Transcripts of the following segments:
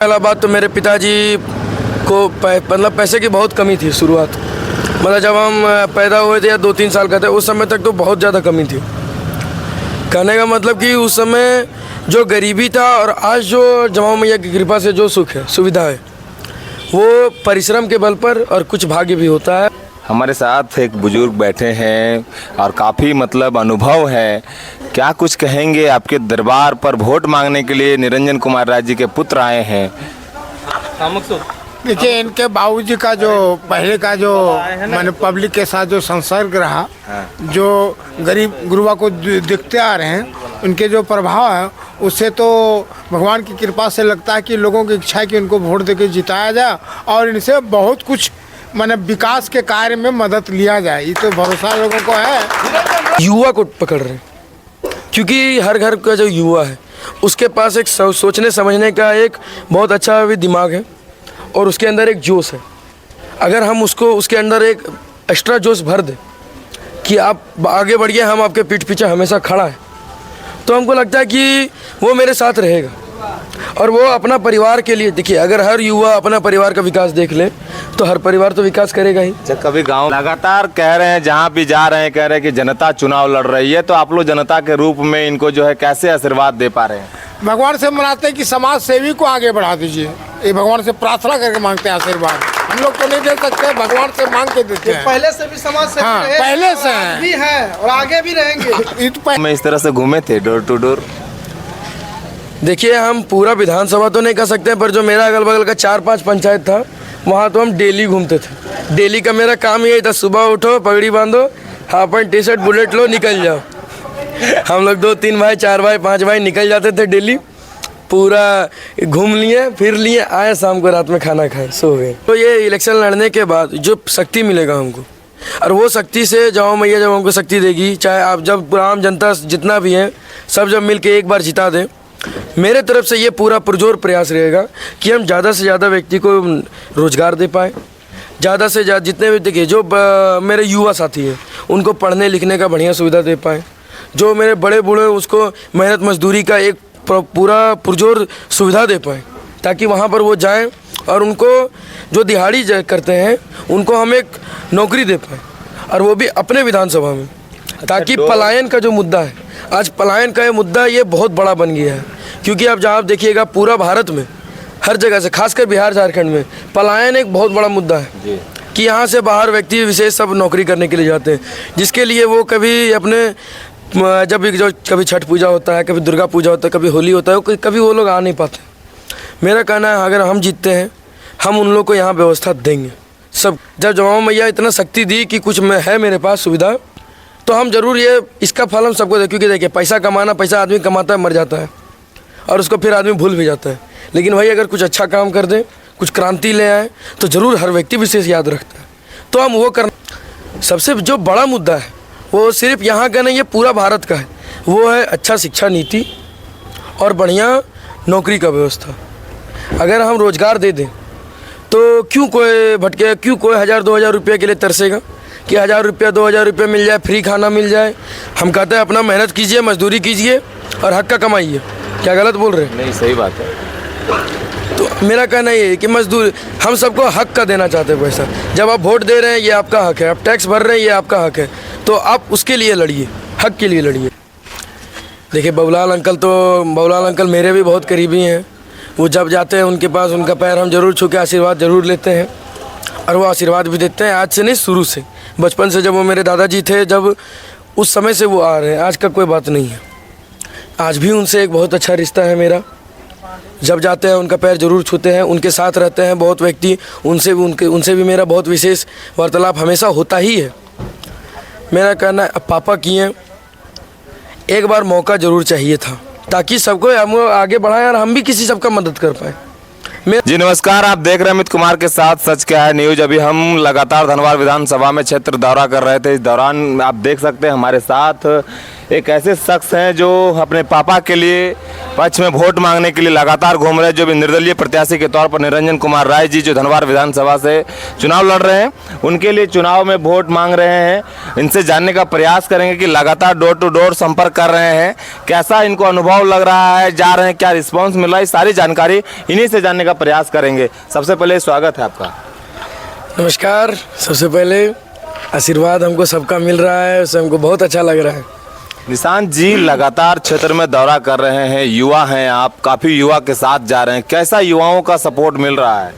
पहला बात तो मेरे पिताजी को मतलब पैसे की बहुत कमी थी शुरुआत। मतलब जब हम पैदा हुए थे या 2-3 साल का थे उस समय तक तो बहुत ज़्यादा कमी थी। कहने का मतलब कि उस समय जो गरीबी था और आज जो जमाऊ मैया की कृपा से जो सुख है, सुविधा है, वो परिश्रम के बल पर और कुछ भाग्य भी होता है। हमारे साथ एक बुजुर्ग बैठे हैं और काफ़ी मतलब अनुभव है। क्या कुछ कहेंगे? आपके दरबार पर वोट मांगने के लिए निरंजन कुमार राय जी के पुत्र आए हैं। देखिए, इनके बाबूजी का जो पहले का जो मैंने पब्लिक के साथ जो संसर्ग रहा, जो गरीब गुरुआ को दिखते आ रहे हैं, उनके जो प्रभाव है उससे तो भगवान की कृपा से लगता है कि लोगों की इच्छा है कि उनको वोट देके जिताया जाए और इनसे बहुत कुछ माने विकास के कार्य में मदद लिया जाए। ये तो भरोसा लोगों को है। युवा को पकड़ रहे हैं क्योंकि हर घर का जो युवा है उसके पास एक सोचने समझने का एक बहुत अच्छा भी दिमाग है और उसके अंदर एक जोश है। अगर हम उसको उसके अंदर एक एक्स्ट्रा जोश भर दें कि आप आगे बढ़िए, हम आपके पीठ पीछे हमेशा खड़ा है, तो हमको लगता है कि वो मेरे साथ रहेगा और वो अपना परिवार के लिए। देखिए, अगर हर युवा अपना परिवार का विकास देख ले तो हर परिवार तो विकास करेगा ही। जब कभी गांव लगातार कह रहे हैं, जहां भी जा रहे हैं कह रहे हैं कि जनता चुनाव लड़ रही है, तो आप लोग जनता के रूप में इनको जो है कैसे आशीर्वाद दे पा रहे हैं? भगवान से मनाते हैं कि समाज सेवी को आगे बढ़ा दीजिए। ये भगवान से प्रार्थना करके मांगते हैं आशीर्वाद। हम लोग तो नहीं दे सकते, भगवान से मांग के देते हैं। पहले से भी समाज सेवी हाँ, रहे, पहले से हैं। भी है और आगे भी रहेंगे। मैं इस तरह से घूमे थे डोर टू डोर। देखिए, हम पूरा विधानसभा तो नहीं कर सकते, पर जो मेरा अगल बगल का 4-5 पंचायत था वहाँ तो हम डेली घूमते थे। डेली का मेरा काम यही था, सुबह उठो, पगड़ी बांधो, half pant T shirt bullet लो, निकल जाओ। हम लोग 2-3 भाई, 4 भाई, 5 भाई निकल जाते थे डेली। पूरा घूम लिए, फिर लिए, आए, शाम को रात में खाना खाए, सो गए। तो ये इलेक्शन लड़ने के बाद जो शक्ति मिलेगा हमको, और वो शक्ति से जमाऊ मैया जब हमको शक्ति देगी, चाहे आप जब आम जनता जितना भी है सब जब मिल के एक बार जिता दें, मेरे तरफ से ये पूरा पुरजोर प्रयास रहेगा कि हम ज़्यादा से ज़्यादा व्यक्ति को रोज़गार दे पाएँ। ज़्यादा से ज़्यादा जितने भी देखिए जो मेरे युवा साथी हैं उनको पढ़ने लिखने का बढ़िया सुविधा दे पाएँ। जो मेरे बड़े बूढ़े उसको मेहनत मजदूरी का एक पूरा पुरजोर सुविधा दे पाएँ, ताकि वहाँ पर वो जाएं और उनको जो दिहाड़ी करते हैं उनको हम एक नौकरी दे पाएँ, और वो भी अपने विधानसभा में। ताकि पलायन का जो मुद्दा है, आज पलायन का ये मुद्दा ये बहुत बड़ा बन गया है। क्योंकि अब जहाँ आप देखिएगा पूरा भारत में हर जगह से, खासकर बिहार झारखंड में पलायन एक बहुत बड़ा मुद्दा है कि यहाँ से बाहर व्यक्ति विशेष सब नौकरी करने के लिए जाते हैं, जिसके लिए वो कभी अपने जब भी जो कभी छठ पूजा होता है, कभी दुर्गा पूजा होता है, कभी होली होता है, कभी वो लोग आ नहीं पाते। मेरा कहना है अगर हम जीतते हैं हम उन लोग को यहाँ व्यवस्था देंगे सब। जब जमाऊ मैया इतना शक्ति दी कि कुछ है मेरे पास सुविधा, तो हम जरूर ये इसका फल हम सबको दें। क्योंकि देखिए, पैसा कमाना, पैसा आदमी कमाता है, मर जाता है और उसको फिर आदमी भूल भी जाता है। लेकिन भाई अगर कुछ अच्छा काम कर दें, कुछ क्रांति ले आए, तो ज़रूर हर व्यक्ति विशेष याद रखता है। तो हम वो करना। सबसे जो बड़ा मुद्दा है वो सिर्फ यहाँ का नहीं है, पूरा भारत का है। वो है अच्छा शिक्षा नीति और बढ़िया नौकरी का व्यवस्था। अगर हम रोज़गार दे दें तो क्यों कोई भटके, क्यों कोई 1000-2000 रुपये के लिए तरसेगा कि 1000 रुपया 2000 रुपये मिल जाए, फ्री खाना मिल जाए। हम कहते हैं अपना मेहनत कीजिए, मजदूरी कीजिए और हक का कमाइए। क्या गलत बोल रहे हैं? नहीं, सही बात है। तो मेरा कहना ये है कि मजदूर हम सबको हक का देना चाहते हैं पैसा। जब आप वोट दे रहे हैं ये आपका हक है, आप टैक्स भर रहे हैं ये आपका हक है, तो आप उसके लिए लड़िए, हक के लिए लड़िए। देखिए, बाबूलाल अंकल मेरे भी बहुत करीबी हैं। वो जब जाते हैं उनके पास, उनका पैर हम जरूर छू के आशीर्वाद जरूर लेते हैं और वो आशीर्वाद भी देते हैं। आज से नहीं, शुरू से, बचपन से, जब वो मेरे दादाजी थे, जब उस समय से वो आ रहे हैं। आज का कोई बात नहीं है। आज भी उनसे एक बहुत अच्छा रिश्ता है मेरा। जब जाते हैं उनका पैर जरूर छूते हैं, उनके साथ रहते हैं बहुत व्यक्ति, उनसे भी मेरा बहुत विशेष वार्तालाप हमेशा होता ही है। मेरा कहना है अब पापा किए, एक बार मौका ज़रूर चाहिए था ताकि सबको हम आगे बढ़ाएं और हम भी किसी सबका मदद कर पाएँ। जी नमस्कार, आप देख रहे हैं अमित कुमार के साथ सच क्या है न्यूज। अभी हम लगातार धनबाद विधानसभा में क्षेत्र दौरा कर रहे थे। इस दौरान आप देख सकते हैं हमारे साथ एक ऐसे शख्स हैं जो अपने पापा के लिए पक्ष में वोट मांगने के लिए लगातार घूम रहे हैं, जो भी निर्दलीय प्रत्याशी के तौर पर निरंजन कुमार राय जी जो धनबाद विधानसभा से चुनाव लड़ रहे हैं, उनके लिए चुनाव में वोट मांग रहे हैं। इनसे जानने का प्रयास करेंगे कि लगातार डोर टू डोर संपर्क कर रहे हैं, कैसा इनको अनुभव लग रहा है, जा रहे हैं क्या रिस्पॉन्स मिल रहा है, सारी जानकारी इन्हीं से जानने का प्रयास करेंगे। सबसे पहले स्वागत है आपका। नमस्कार। सबसे पहले आशीर्वाद हमको सबका मिल रहा है, उससे हमको बहुत अच्छा लग रहा है। निशांत जी लगातार क्षेत्र में दौरा कर रहे हैं, युवा हैं आप, काफ़ी युवा के साथ जा रहे हैं, कैसा युवाओं का सपोर्ट मिल रहा है?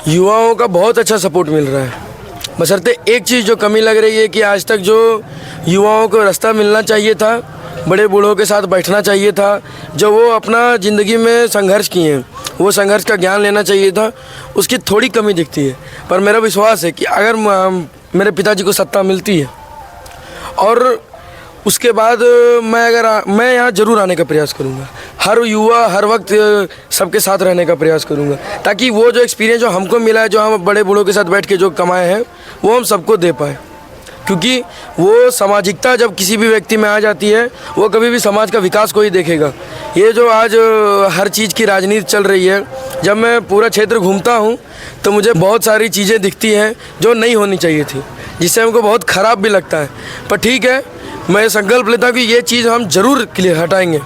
युवाओं का बहुत अच्छा सपोर्ट मिल रहा है, बशर्ते एक चीज़ जो कमी लग रही है कि आज तक जो युवाओं को रास्ता मिलना चाहिए था, बड़े बूढ़ों के साथ बैठना चाहिए था, जो वो अपना ज़िंदगी में संघर्ष किए हैं, वो संघर्ष का ज्ञान लेना चाहिए था, उसकी थोड़ी कमी दिखती है। पर मेरा विश्वास है कि अगर मेरे पिताजी को सत्ता मिलती है और उसके बाद मैं यहाँ ज़रूर आने का प्रयास करूँगा, हर युवा हर वक्त सबके साथ रहने का प्रयास करूँगा, ताकि वो जो एक्सपीरियंस जो हमको मिला है, जो हम बड़े बूढ़ों के साथ बैठ के जो कमाए हैं, वो हम सबको दे पाए। क्योंकि वो सामाजिकता जब किसी भी व्यक्ति में आ जाती है, वो कभी भी समाज का विकास को ही देखेगा। ये जो आज हर चीज़ की राजनीति चल रही है, जब मैं पूरा क्षेत्र घूमता हूँ तो मुझे बहुत सारी चीज़ें दिखती हैं जो नहीं होनी चाहिए थी, जिससे हमको बहुत ख़राब भी लगता है। पर ठीक है, मैं संकल्प लेता हूँ कि ये चीज़ हम ज़रूर हटाएंगे,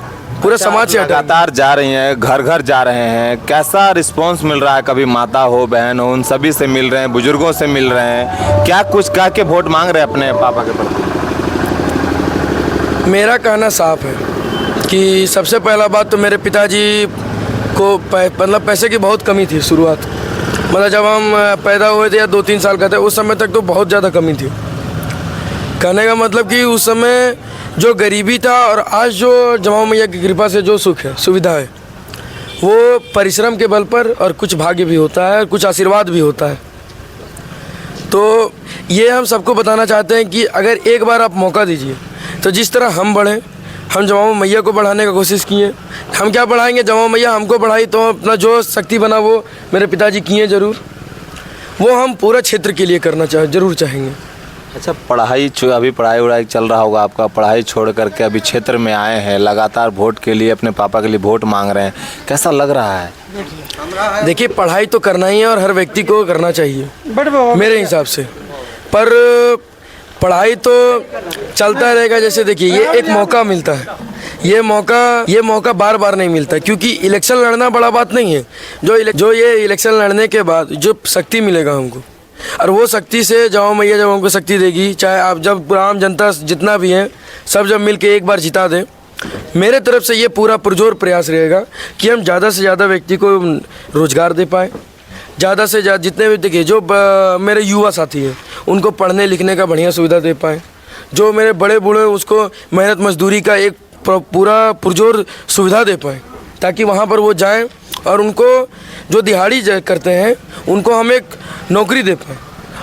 पूरा समाज से हटाएंगे। लगातार जा रही हैं, घर घर जा रहे हैं, कैसा रिस्पांस मिल रहा है? कभी माता हो, बहन हो, उन सभी से मिल रहे हैं, बुजुर्गों से मिल रहे हैं, क्या कुछ कह के वोट मांग रहे हैं अपने पापा के प्रति? मेरा कहना साफ है कि सबसे पहला बात तो मेरे पिताजी को मतलब पैसे की बहुत कमी थी शुरुआत, मतलब जब हम पैदा हुए थे या 2-3 साल का थे, उस समय तक तो बहुत ज़्यादा कमी थी। कहने का मतलब कि उस समय जो गरीबी था और आज जो जमाऊ मैया की कृपा से जो सुख है, सुविधा है, वो परिश्रम के बल पर और कुछ भाग्य भी होता है, कुछ आशीर्वाद भी होता है। तो ये हम सबको बताना चाहते हैं कि अगर एक बार आप मौका दीजिए तो जिस तरह हम बढ़ें, हम जमाऊ मैया को बढ़ाने का कोशिश किए। हम क्या बढ़ाएंगे, जमाऊ मैया हमको बढ़ाई, तो अपना जो शक्ति बना वो मेरे पिताजी किए ज़रूर, वो हम पूरा क्षेत्र के लिए करना ज़रूर चाहेंगे। अच्छा, अभी पढ़ाई वढ़ाई चल रहा होगा आपका, पढ़ाई छोड़ करके अभी क्षेत्र में आए हैं, लगातार वोट के लिए अपने पापा के लिए वोट मांग रहे हैं, कैसा लग रहा है? देखिए, पढ़ाई तो करना ही है और हर व्यक्ति को करना चाहिए मेरे हिसाब से, पर पढ़ाई तो चलता रहेगा। जैसे देखिए, ये एक मौका मिलता है, ये मौका बार बार नहीं मिलता, क्योंकि इलेक्शन लड़ना बड़ा बात नहीं है। जो ये इलेक्शन लड़ने के बाद जो शक्ति मिलेगा हमको, और वो शक्ति से जमाऊ मैया जब हमको शक्ति देगी, चाहे आप जब आम जनता जितना भी है सब जब मिल के एक बार जिता दें, मेरे तरफ से ये पूरा पुरजोर प्रयास रहेगा कि हम ज़्यादा से ज़्यादा व्यक्ति को रोज़गार दे पाएँ, ज़्यादा से ज़्यादा जितने भी देखिए जो मेरे युवा साथी हैं उनको पढ़ने लिखने का बढ़िया सुविधा दे पाएँ, जो मेरे बड़े बूढ़े उसको मेहनत मजदूरी का एक पूरा पुरजोर सुविधा दे पाएँ, ताकि वहाँ पर वो जाएं और उनको जो दिहाड़ी करते हैं उनको हम एक नौकरी दे पाएँ,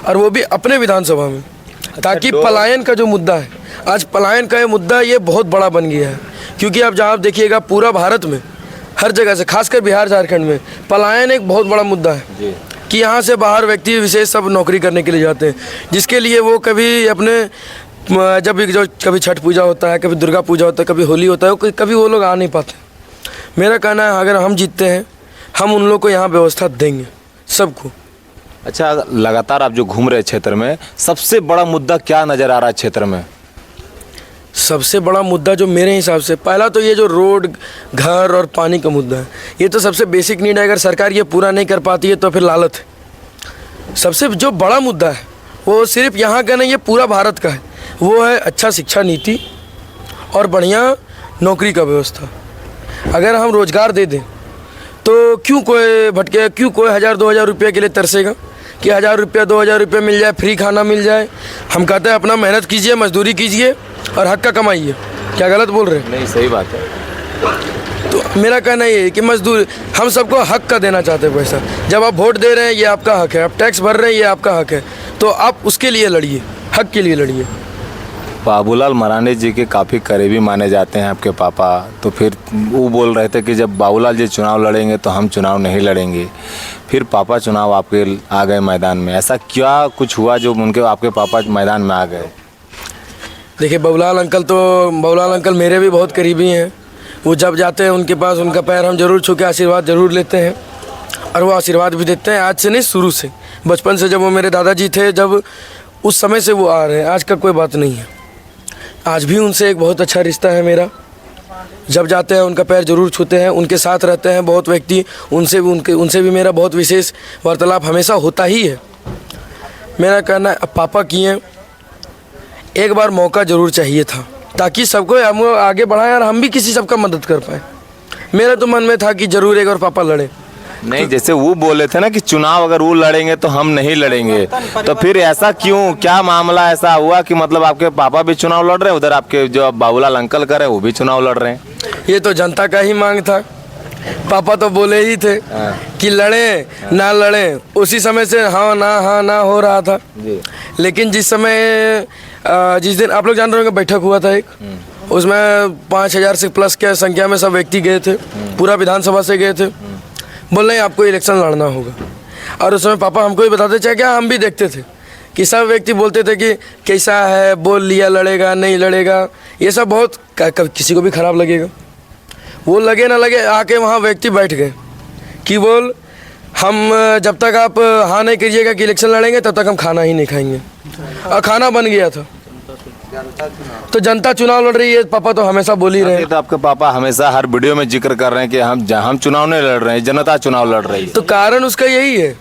और वो भी अपने विधानसभा में, ताकि पलायन का जो मुद्दा है, आज पलायन का ये मुद्दा ये बहुत बड़ा बन गया है। क्योंकि अब जहाँ आप देखिएगा पूरा भारत में हर जगह से, खासकर बिहार झारखंड में पलायन एक बहुत बड़ा मुद्दा है कि यहाँ से बाहर व्यक्ति विशेष सब नौकरी करने के लिए जाते हैं, जिसके लिए वो कभी अपने जब भी जो कभी छठ पूजा होता है, कभी दुर्गा पूजा होता है, कभी होली होता है, कभी वो लोग आ नहीं पाते। मेरा कहना है अगर हम जीतते हैं, हम उन लोग को यहाँ व्यवस्था देंगे सबको। अच्छा, लगातार आप जो घूम रहे क्षेत्र में, सबसे बड़ा मुद्दा क्या नज़र आ रहा है क्षेत्र में? सबसे बड़ा मुद्दा जो मेरे हिसाब से, पहला तो ये जो रोड, घर और पानी का मुद्दा है, ये तो सबसे बेसिक नीड है। अगर सरकार ये पूरा नहीं कर पाती है तो फिर लालत है। सबसे जो बड़ा मुद्दा है वो सिर्फ यहाँ का नहीं, ये पूरा भारत का है, वो है अच्छा शिक्षा नीति और बढ़िया नौकरी का व्यवस्था। अगर हम रोज़गार दे दें तो क्यों कोई भटके, क्यों कोई 1000-2000 रुपये के लिए तरसेगा कि 1000 रुपया 2000 रुपये मिल जाए, फ्री खाना मिल जाए। हम कहते हैं अपना मेहनत कीजिए, मजदूरी कीजिए और हक का कमाइए। क्या गलत बोल रहे हैं? नहीं, सही बात है। तो मेरा कहना ये है कि मजदूर, हम सबको हक का देना चाहते हैं पैसा। जब आप वोट दे रहे हैं ये आपका हक है, आप टैक्स भर रहे हैं ये आपका हक है, तो आप उसके लिए लड़िए, हक के लिए लड़िए। बाबूलाल मरांडी जी के काफ़ी करीबी माने जाते हैं आपके पापा, तो फिर वो बोल रहे थे कि जब बाबूलाल जी चुनाव लड़ेंगे तो हम चुनाव नहीं लड़ेंगे। फिर पापा चुनाव आपके आ गए मैदान में, ऐसा क्या कुछ हुआ जो आपके पापा मैदान में आ गए? देखिए बाबूलाल अंकल मेरे भी बहुत करीबी हैं। वो जब जाते हैं उनके पास, उनका पैर हम जरूर छू के आशीर्वाद जरूर लेते हैं, और वो आशीर्वाद भी देते हैं। आज से नहीं, शुरू से, बचपन से, जब वो मेरे दादाजी थे, जब उस समय से वो आ रहे हैं। आज का कोई बात नहीं है। आज भी उनसे एक बहुत अच्छा रिश्ता है मेरा। जब जाते हैं उनका पैर जरूर छूते हैं, उनके साथ रहते हैं बहुत व्यक्ति, उनसे भी मेरा बहुत विशेष वार्तालाप हमेशा होता ही है। मेरा कहना है, अब पापा किए, एक बार मौका ज़रूर चाहिए था, ताकि सबको हम आगे बढ़ाएं और हम भी किसी सबका मदद कर पाएँ। मेरा तो मन में था कि ज़रूर एक बार पापा लड़े। नहीं, जैसे वो बोले थे ना कि चुनाव अगर वो लड़ेंगे तो हम नहीं लड़ेंगे, तो फिर ऐसा क्यों, क्या मामला ऐसा हुआ कि मतलब आपके पापा भी चुनाव लड़ रहे हैं, उधर आपके जो बाबूलाल अंकल करे वो भी चुनाव लड़ रहे हैं? ये तो जनता का ही मांग था। पापा तो बोले ही थे कि लड़े ना लड़े, उसी समय से हाँ ना हो रहा था। लेकिन जिस दिन आप लोग जान रहे होंगे बैठक हुआ था एक, उसमें 5000 से प्लस के संख्या में सब व्यक्ति गए थे, पूरा विधानसभा से गए थे। बोल रहे आपको इलेक्शन लड़ना होगा, और उस समय पापा हमको भी बताते, चाहे क्या हम भी देखते थे कि सब व्यक्ति बोलते थे कि कैसा है, बोल लिया लड़ेगा नहीं लड़ेगा, ये सब बहुत किसी को भी खराब लगेगा। वो लगे ना लगे, आके वहाँ व्यक्ति बैठ गए कि बोल हम जब तक आप हाँ नहीं करिएगा कि इलेक्शन लड़ेंगे तब तक हम खाना ही नहीं खाएंगे। और खाना बन गया था। तो जनता चुनाव लड़ रही है, पापा तो हमेशा बोल ही रहे हैं। तो आपके पापा हमेशा हर वीडियो में जिक्र कर रहे हैं कि हम चुनाव नहीं लड़ रहे हैं, जनता चुनाव लड़ रही है। तो कारण उसका यही है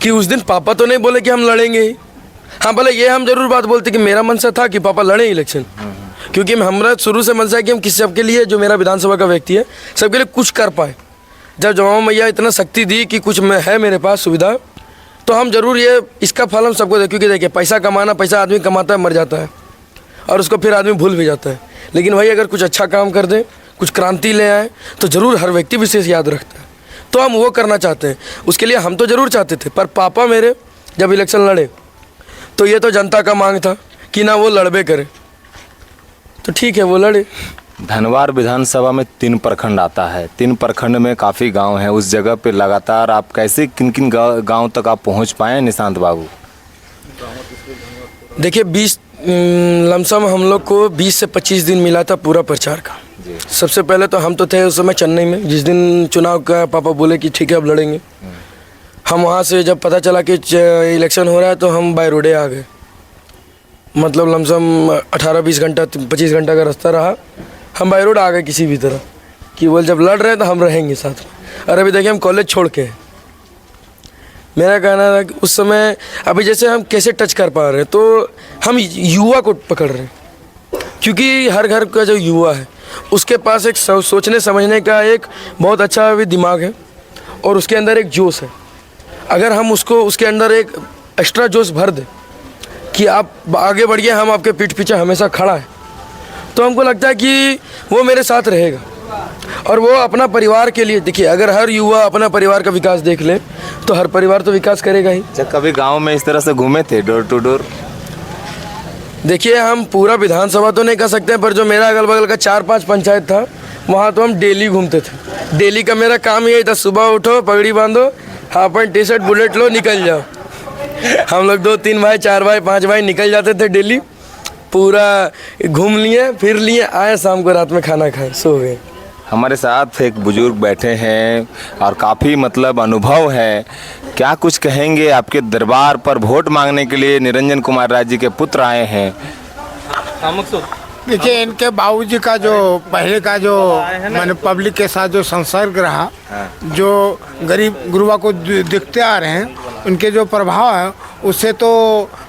कि उस दिन पापा तो नहीं बोले कि हम लड़ेंगे ही। हाँ बोले, ये हम जरूर बात बोलते कि मेरा मनसा था कि पापा लड़े इलेक्शन, क्योंकि हमारा शुरू से मनसा है कि हम किसी सबके लिए, जो मेरा विधानसभा का व्यक्ति है, सबके लिए कुछ कर पाए। जब जमा मैया इतना शक्ति दी कि कुछ में है मेरे पास सुविधा, तो हम जरूर ये इसका फल हम सबको दे। क्योंकि देखिए पैसा कमाना, पैसा आदमी कमाता है, मर जाता है, और उसको फिर आदमी भूल भी जाता है। लेकिन वही अगर कुछ अच्छा काम कर दे, कुछ क्रांति ले आए, तो ज़रूर हर व्यक्ति विशेष याद रखता है। तो हम वो करना चाहते हैं, उसके लिए हम तो ज़रूर चाहते थे। पर पापा मेरे जब इलेक्शन लड़े, तो ये तो जनता का मांग था कि ना वो लड़बे करे, तो ठीक है वो लड़े। धनवार विधानसभा में 3 प्रखंड आता है, 3 प्रखंड में काफ़ी गांव हैं। उस जगह पे लगातार आप कैसे किन किन गांव तक आप पहुंच पाए निशांत बाबू? देखिए 20 लमसम हम लोग को 20 से 25 दिन मिला था पूरा प्रचार का। सबसे पहले तो हम तो थे उस समय चेन्नई में, जिस दिन चुनाव का पापा बोले कि ठीक है अब लड़ेंगे। हम वहाँ से जब पता चला कि इलेक्शन हो रहा है, तो हम बाय रोडे आ गए। मतलब लमसम 18-20 घंटा 25 घंटा का रास्ता रहा, हम बाय रोड आ गए किसी भी तरह, कि बोल जब लड़ रहे हैं तो हम रहेंगे साथ में। और अभी देखिए हम कॉलेज छोड़ के हैं। मेरा कहना था कि उस समय, अभी जैसे हम कैसे टच कर पा रहे हैं, तो हम युवा को पकड़ रहे हैं, क्योंकि हर घर का जो युवा है उसके पास एक सोचने समझने का एक बहुत अच्छा भी दिमाग है, और उसके अंदर एक जोश है। अगर हम उसको उसके अंदर एक एक्स्ट्रा जोश भर दें कि आप आगे बढ़िए, हम आपके पीठ पीछे हमेशा खड़ा है, तो हमको लगता है कि वो मेरे साथ रहेगा। और वो अपना परिवार के लिए, देखिए अगर हर युवा अपना परिवार का विकास देख ले, तो हर परिवार तो विकास करेगा ही। जब कभी गांव में इस तरह से घूमे थे डोर टू डोर? देखिए हम पूरा विधानसभा तो नहीं कर सकते हैं, पर जो मेरा अगल बगल का 4-5 पंचायत था, वहाँ तो हम डेली घूमते थे। डेली का मेरा काम यही था, सुबह उठो, पगड़ी बांधो, half pant T shirt bullet लो, निकल जाओ। हम लोग 2-3 भाई 4 भाई 5 भाई निकल जाते थे डेली, पूरा घूम लिए फिर लिए, आए शाम को रात में खाना खाए, सो गए। हमारे साथ एक बुजुर्ग बैठे हैं और काफ़ी मतलब अनुभव है। क्या कुछ कहेंगे? आपके दरबार पर वोट मांगने के लिए निरंजन कुमार राय जी के पुत्र आए हैं। देखिए इनके बाबूजी का जो पहले का जो मैंने पब्लिक के साथ जो संसर्ग रहा, जो गरीब गुरुआ को देखते आ रहे हैं, उनके जो प्रभाव है, उससे तो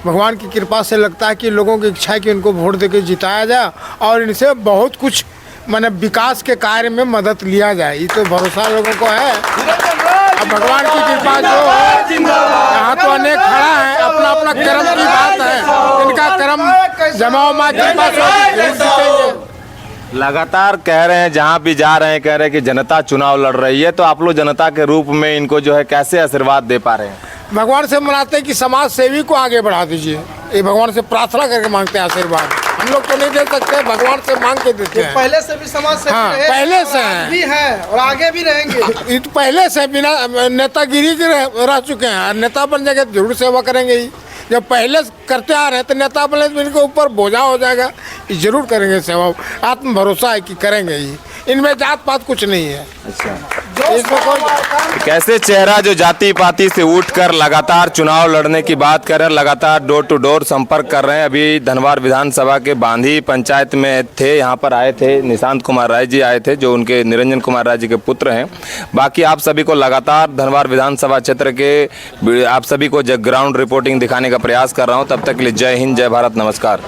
भगवान की कृपा से लगता है कि लोगों की इच्छा है कि उनको वोट देके जिताया जाए और इनसे बहुत कुछ मैंने विकास के कार्य में मदद लिया जाए। ये तो भरोसा लोगों को है। अब भगवान की कृपा जो है, यहाँ तो अनेक खड़ा है, अपना अपना कर्म की बात है, इनका कर्म जमाओ माँ कृपा से। लगातार कह रहे हैं, जहाँ भी जा रहे हैं कह रहे हैं कि जनता चुनाव लड़ रही है, तो आप लोग जनता के रूप में इनको जो है कैसे आशीर्वाद दे पा रहे हैं? भगवान से मनाते हैं कि समाज सेवी को आगे बढ़ा दीजिए। ये भगवान से प्रार्थना करके मांगते हैं आशीर्वाद। हम लोग तो नहीं दे सकते, भगवान से मांग के देते हैं। पहले से भी समाज सेवी रहे, पहले से भी है और आगे भी रहेंगे। ये तो पहले से बिना नेतागिरी के रह चुके हैं, और नेता बन जाएंगे तो जरूर सेवा करेंगे ही। जब पहले करते आ रहे हैं तो नेता बोले तो इनके ऊपर बोझा हो जाएगा। ये जरूर करेंगे सेवा, आत्म भरोसा है कि करेंगे ही। इनमें जात पात कुछ नहीं है। इसमें कोई कैसे चेहरा जो जाति पाति से उठकर लगातार चुनाव लड़ने की बात कर रहे हैं, लगातार डोर टू डोर संपर्क कर रहे हैं। अभी धनवार विधानसभा के बांधी पंचायत में थे, यहाँ पर आए थे निशांत कुमार राय जी आए थे जो उनके निरंजन कुमार राय जी के पुत्र हैं। बाकी आप सभी को लगातार धनवार विधानसभा क्षेत्र के आप सभी को ग्राउंड रिपोर्टिंग दिखाने का प्रयास कर रहा हूँ। तब तक के लिए जय हिंद, जय भारत, नमस्कार।